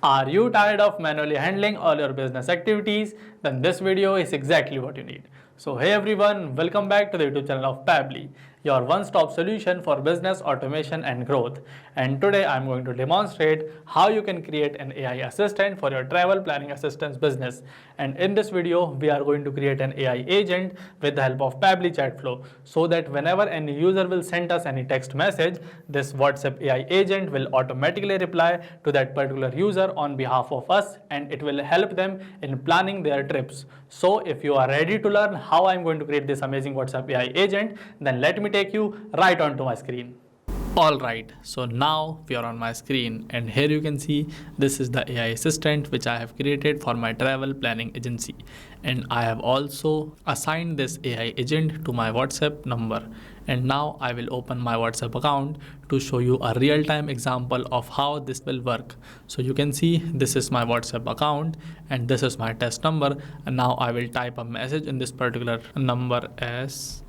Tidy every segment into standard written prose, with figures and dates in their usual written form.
Are you tired of manually handling all your business activities? Then this video is exactly what you need. So hey everyone, welcome back to the YouTube channel of Pabbly, your one-stop solution for business automation and growth. And today I'm going to demonstrate how you can create an AI assistant for your travel planning assistance business. And in this video, we are going to create an AI agent with the help of Pabbly Chatflow, so that whenever any user will send us any text message, this WhatsApp AI agent will automatically reply to that particular user on behalf of us, and it will help them in planning their trips. So if you are ready to learn how I'm going to create this amazing WhatsApp AI agent, then let me take you right onto my screen. Alright, so now we are on my screen, and here you can see this is the AI assistant which I have created for my travel planning agency, and I have also assigned this AI agent to my WhatsApp number. And now I will open my WhatsApp account to show you a real-time example of how this will work. So you can see this is my WhatsApp account and this is my test number, and now I will type a message in this particular number as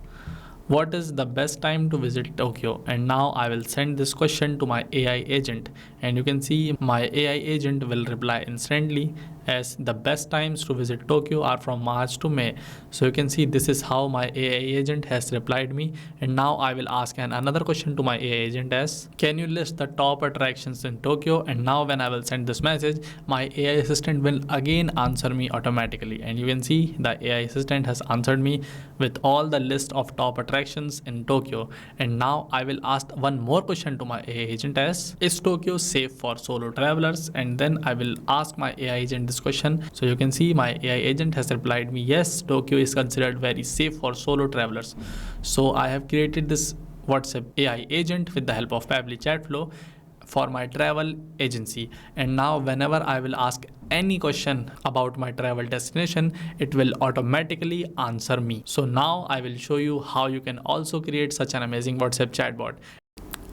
what is the best time to visit Tokyo, and now I will send this question to my AI agent, and you can see my AI agent will reply instantly as the best times to visit Tokyo are from March to May. So you can see this is how my AI agent has replied me. And now I will ask another question to my AI agent as can you list the top attractions in Tokyo, and now when I will send this message, my AI assistant will again answer me automatically, and you can see the AI assistant has answered me with all the list of top attractions in Tokyo. And now I will ask one more question to my AI agent as is Tokyo safe for solo travelers, and then I will ask my AI agent this question. So you can see my AI agent has replied me yes, Tokyo is considered very safe for solo travelers. So I have created this WhatsApp AI agent with the help of Pabbly Chatflow for my travel agency, and now whenever I will ask any question about my travel destination, it will automatically answer me. So now I will show you how you can also create such an amazing WhatsApp chatbot.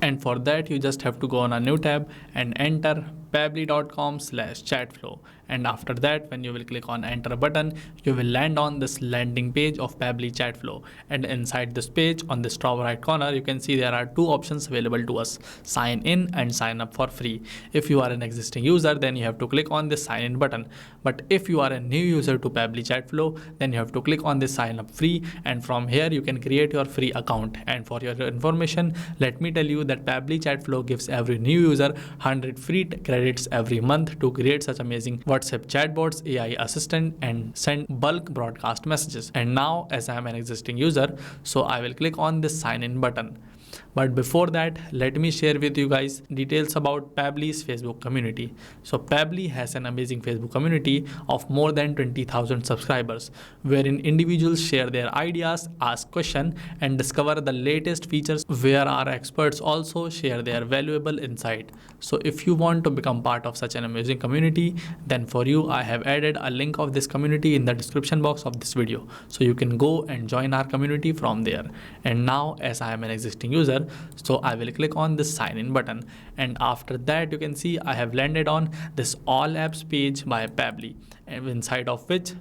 And for that you just have to go on a new tab and enter pabbly.com/chatflow, and after that when you will click on enter button, you will land on this landing page of Pabbly Chatflow. And inside this page on this top right corner, you can see there are two options available to us: sign in and sign up for free. If you are an existing user, then you have to click on this sign in button, but if you are a new user to Pabbly Chatflow, then you have to click on this sign up free, and from here you can create your free account. And for your information, let me tell you that Pabbly Chatflow gives every new user 100 free credits every month to create such amazing WhatsApp chatbots, AI assistant, and send bulk broadcast messages. And now as I am an existing user, so I will click on this sign in button. But before that, let me share with you guys details about Pabbly's Facebook community. So Pabbly has an amazing Facebook community of more than 20,000 subscribers, wherein individuals share their ideas, ask questions, and discover the latest features, where our experts also share their valuable insight. So if you want to become part of such an amazing community, then for you I have added a link of this community in the description box of this video, so you can go and join our community from there. And now as I am an existing user, so I will click on this sign in button, and after that you can see I have landed on this all apps page by Pabbly, and inside of which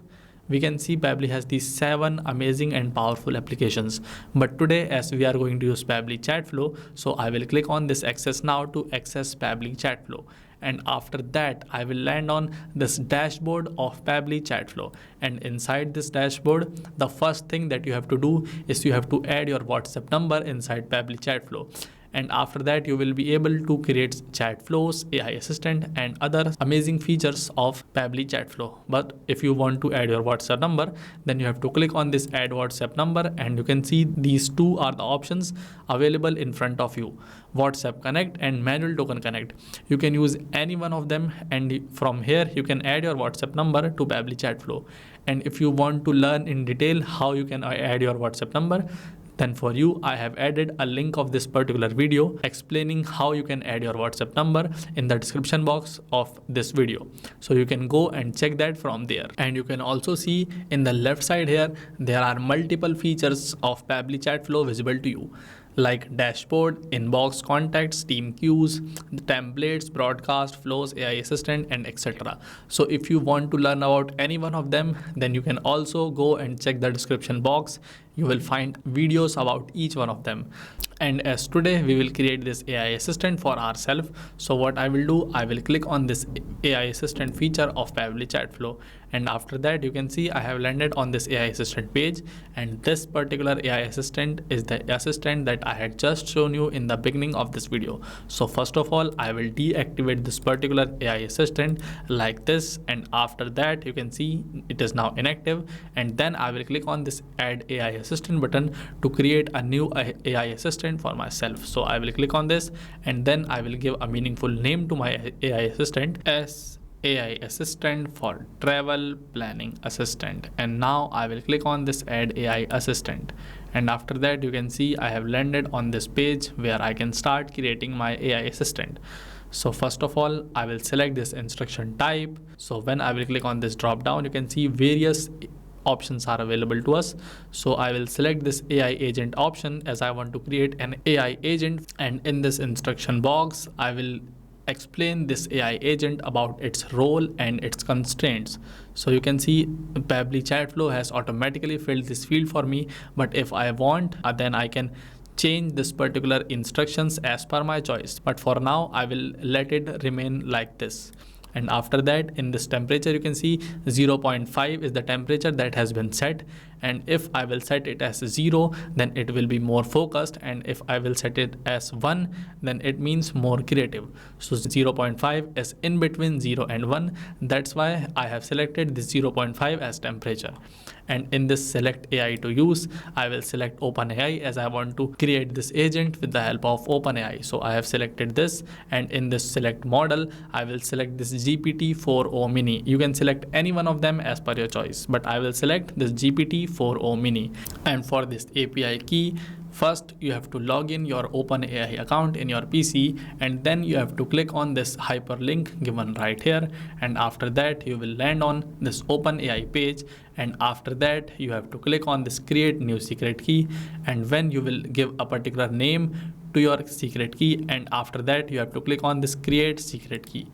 we can see Pabbly has these 7 amazing and powerful applications. But today as we are going to use Pabbly Chatflow, so I will click on this access now to access Pabbly Chatflow. And after that I will land on this dashboard of Pabbly Chatflow, and inside this dashboard the first thing that you have to do is you have to add your WhatsApp number inside Pabbly Chatflow. And after that you will be able to create chat flows, AI assistant, and other amazing features of Pabbly Chatflow. But if you want to add your WhatsApp number, then you have to click on this add WhatsApp number, and you can see these two are the options available in front of you: WhatsApp Connect and Manual Token Connect. You can use any one of them, and from here you can add your WhatsApp number to Pabbly Chatflow. And if you want to learn in detail how you can add your WhatsApp number, then for you I have added a link of this particular video explaining how you can add your WhatsApp number in the description box of this video, so you can go and check that from there. And you can also see in the left side here there are multiple features of Pabbly Chatflow visible to you, like dashboard, inbox, contacts, team queues, templates, broadcast, flows, AI assistant, and etc. So if you want to learn about any one of them, then you can also go and check the description box, you will find videos about each one of them. And as today we will create this AI assistant for ourselves, so what I will do, I will click on this AI assistant feature of Pabbly Chatflow, and after that you can see I have landed on this AI assistant page, and this particular AI assistant is the assistant that I had just shown you in the beginning of this video. So first of all, I will deactivate this particular AI assistant like this, and after that you can see it is now inactive, and then I will click on this add AI assistant button to create a new AI assistant for myself. So I will click on this, and then I will give a meaningful name to my AI assistant as AI assistant for travel planning assistant. And now I will click on this add AI assistant, and after that you can see I have landed on this page where I can start creating my AI assistant. So first of all, I will select this instruction type. So when I will click on this drop down, you can see various options are available to us. So I will select this AI agent option as I want to create an AI agent, and in this instruction box I will explain this AI agent about its role and its constraints. So you can see Pabbly Chatflow has automatically filled this field for me, but if I want, then I can change this particular instructions as per my choice, but for now I will let it remain like this. And after that, in this temperature you can see 0.5 is the temperature that has been set, and if I will set it as 0, then it will be more focused, and if I will set it as 1, then it means more creative. So 0.5 is in between 0 and 1, that's why I have selected this 0.5 as temperature. And in this select AI to use, I will select OpenAI as I want to create this agent with the help of OpenAI. So I have selected this, and in this select model, I will select this GPT-4o mini. You can select any one of them as per your choice, but I will select this GPT-4o mini. And for this API key, first you have to log in your OpenAI account in your PC, and then you have to click on this hyperlink given right here, and after that you will land on this OpenAI page, and after that you have to click on this create new secret key, and when you will give a particular name to your secret key, and after that you have to click on this create secret key,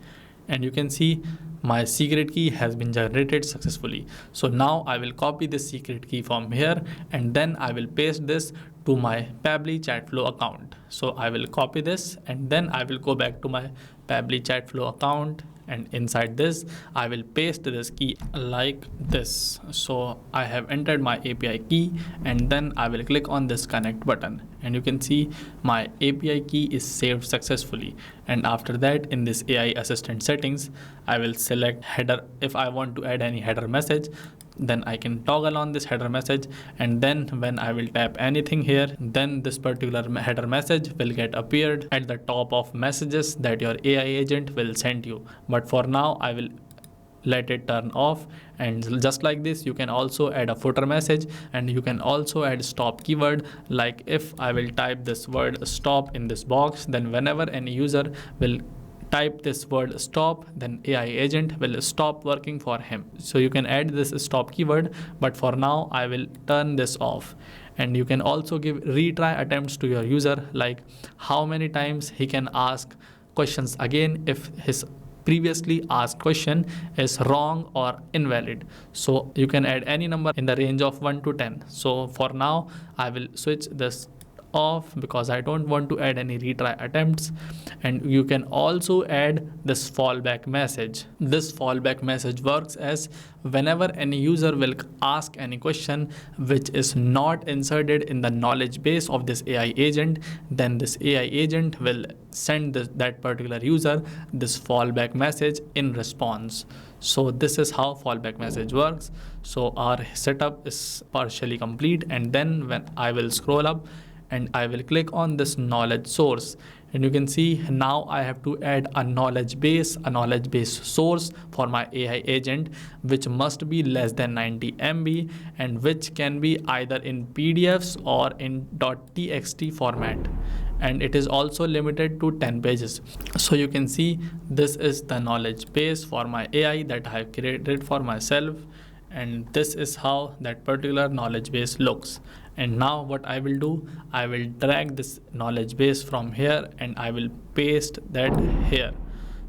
and you can see my secret key has been generated successfully. So now I will copy this secret key from here, and then I will paste this to my Pabbly Chatflow account. So I will copy this, and then I will go back to my Pabbly Chatflow account, and inside this I will paste this key like this. So I have entered my API key, and then I will click on this connect button, and you can see my API key is saved successfully. And after that, in this AI assistant settings, I will select header. If I want to add any header message, then I can toggle on this header message, and then when I will tap anything here, then this particular header message will get appeared at the top of messages that your AI agent will send you. But for now I will let it turn off, and just like this you can also add a footer message, and you can also add stop keyword. Like if I will type this word stop in this box, then whenever any user will type this word stop, then AI agent will stop working for him. So you can add this stop keyword, but for now I will turn this off. And you can also give retry attempts to your user, like how many times he can ask questions again if his previously asked question is wrong or invalid. So you can add any number in the range of 1 to 10. So for now I will switch this off because I don't want to add any retry attempts. And you can also add this fallback message. This fallback message works as whenever any user will ask any question which is not inserted in the knowledge base of this AI agent, then this AI agent will send that particular user this fallback message in response. So this is how fallback message works. So our setup is partially complete, and then when I will scroll up and I will click on this knowledge source, and you can see now I have to add a knowledge base source for my AI agent, which must be less than 90 MB and which can be either in PDFs or in .txt format, and it is also limited to 10 pages. So you can see this is the knowledge base for my AI that I have created for myself, and this is how that particular knowledge base looks. And now what I will do, I will drag this knowledge base from here and I will paste that here.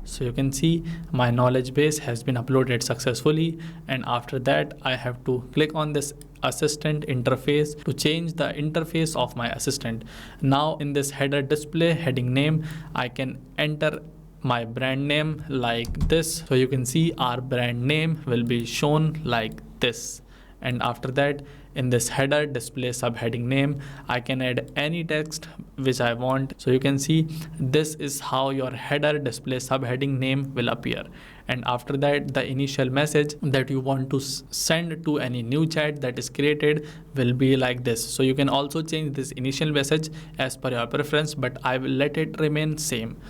So you can see my knowledge base has been uploaded successfully, and after that I have to click on this assistant interface to change the interface of my assistant. Now in this header display heading name, I can enter my brand name like this. So you can see our brand name will be shown like this. And after that, in this header display subheading name, I can add any text which I want. So you can see this is how your header display subheading name will appear. And after that, the initial message that you want to send to any new chat that is created will be like this. So you can also change this initial message as per your preference, but I will let it remain same.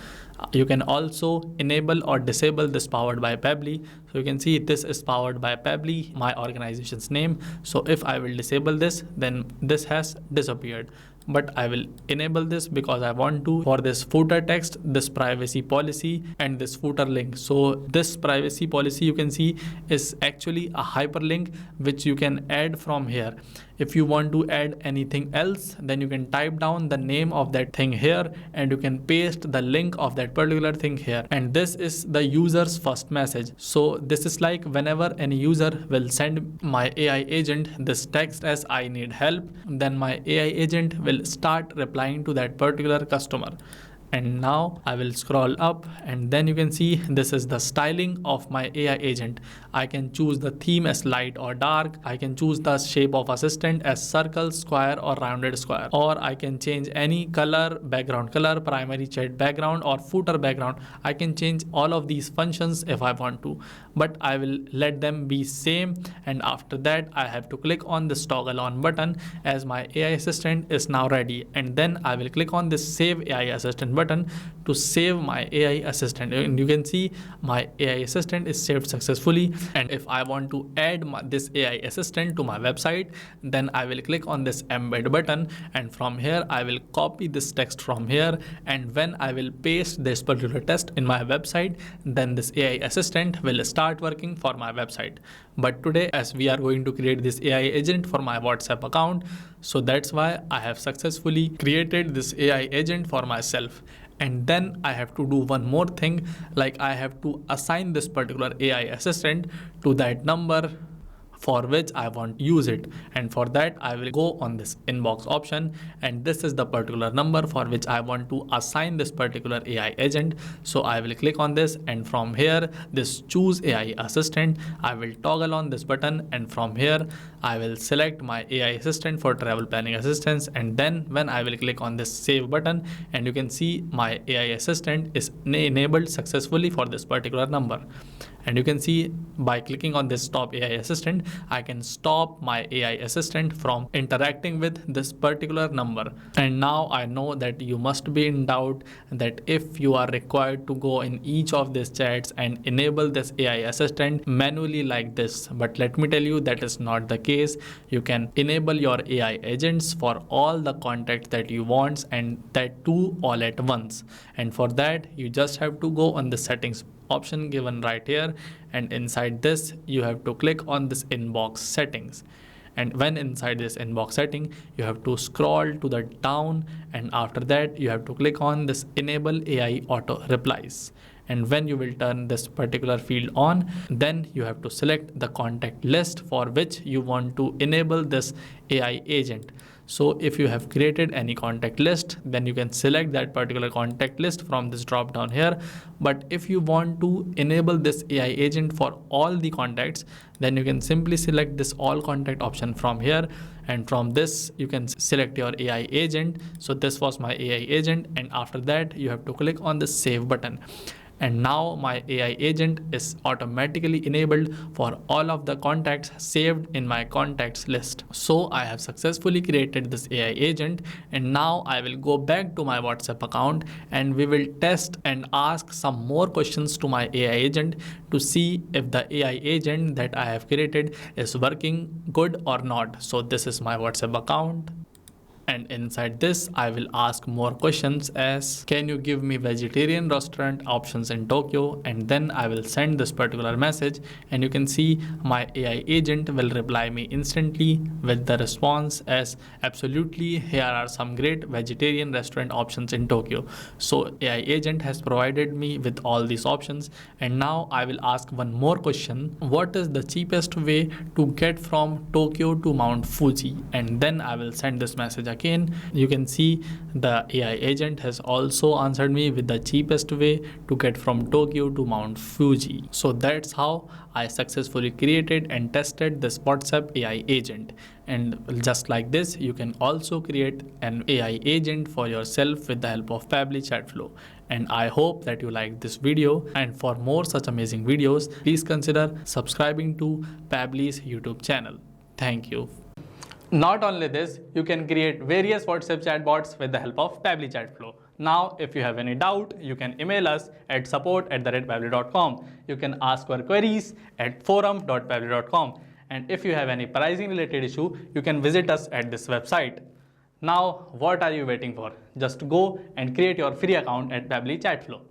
You can also enable or disable this powered by Pabbly. So you can see this is powered by Pabbly, my organization's name. So if I will disable this, then this has disappeared. But I will enable this because I want to, for this footer text, this privacy policy and this footer link. So this privacy policy you can see is actually a hyperlink which you can add from here. If you want to add anything else, then you can type down the name of that thing here and you can paste the link of that particular thing here. And this is the user's first message. So this is like whenever any user will send my AI agent this text as I need help, then my AI agent will start replying to that particular customer. And now I will scroll up and then you can see this is the styling of my AI agent. I can choose the theme as light or dark. I can choose the shape of assistant as circle, square or rounded square. Or I can change any color, background color, primary chat background or footer background. I can change all of these functions if I want to, but I will let them be same. And after that I have to click on this toggle on button as my AI assistant is now ready. And then I will click on this save AI assistant button to save my AI assistant. And you can see my AI assistant is saved successfully. And if I want to add this AI assistant to my website, then I will click on this embed button, and from here I will copy this text from here, and when I will paste this particular text in my website, then this AI assistant will start working for my website. But today, as we are going to create this AI agent for my WhatsApp account, so that's why I have successfully created this AI agent for myself. And then I have to do one more thing, like I have to assign this particular AI assistant to that number for which I want to use it. And for that I will go on this inbox option, and this is the particular number for which I want to assign this particular AI agent. So I will click on this, and from here this choose AI assistant, I will toggle on this button, and from here I will select my AI assistant for travel planning assistance. And then when I will click on this save button, and you can see my AI assistant is enabled successfully for this particular number. And you can see by clicking on this stop AI assistant, I can stop my AI assistant from interacting with this particular number. And now I know that you must be in doubt that if you are required to go in each of these chats and enable this AI assistant manually like this. But let me tell you, that is not the case. You can enable your AI agents for all the contacts that you want, and that too all at once. And for that you just have to go on the settings option given right here, and inside this you have to click on this inbox settings. And when inside this inbox setting, you have to scroll to the down, and after that you have to click on this enable AI auto replies. And when you will turn this particular field on, then you have to select the contact list for which you want to enable this AI agent. So if you have created any contact list, then you can select that particular contact list from this drop down here. But if you want to enable this AI agent for all the contacts, then you can simply select this all contact option from here, and from this you can select your AI agent. So this was my AI agent, and after that you have to click on the save button. And now my AI agent is automatically enabled for all of the contacts saved in my contacts list. So I have successfully created this AI agent, and now I will go back to my WhatsApp account and we will test and ask some more questions to my AI agent to see if the AI agent that I have created is working good or not. So this is my WhatsApp account. And inside this, I will ask more questions as, can you give me vegetarian restaurant options in Tokyo? And then I will send this particular message, and you can see my AI agent will reply me instantly with the response as, absolutely, here are some great vegetarian restaurant options in Tokyo. So AI agent has provided me with all these options, and now I will ask one more question. What is the cheapest way to get from Tokyo to Mount Fuji? And then I will send this message again. You can see the AI agent has also answered me with the cheapest way to get from Tokyo to Mount Fuji. So that's how I successfully created and tested this WhatsApp AI agent. And just like this, you can also create an AI agent for yourself with the help of Pabbly Chatflow. And I hope that you liked this video, and for more such amazing videos, please consider subscribing to Pabbly's YouTube channel. Thank you. Not only this, you can create various WhatsApp chatbots with the help of Pabbly Chatflow. Now, if you have any doubt, you can email us at support@pabbly.com. You can ask your queries at forum.pabbly.com. And if you have any pricing related issue, you can visit us at this website. Now, what are you waiting for? Just go and create your free account at Pabbly Chatflow.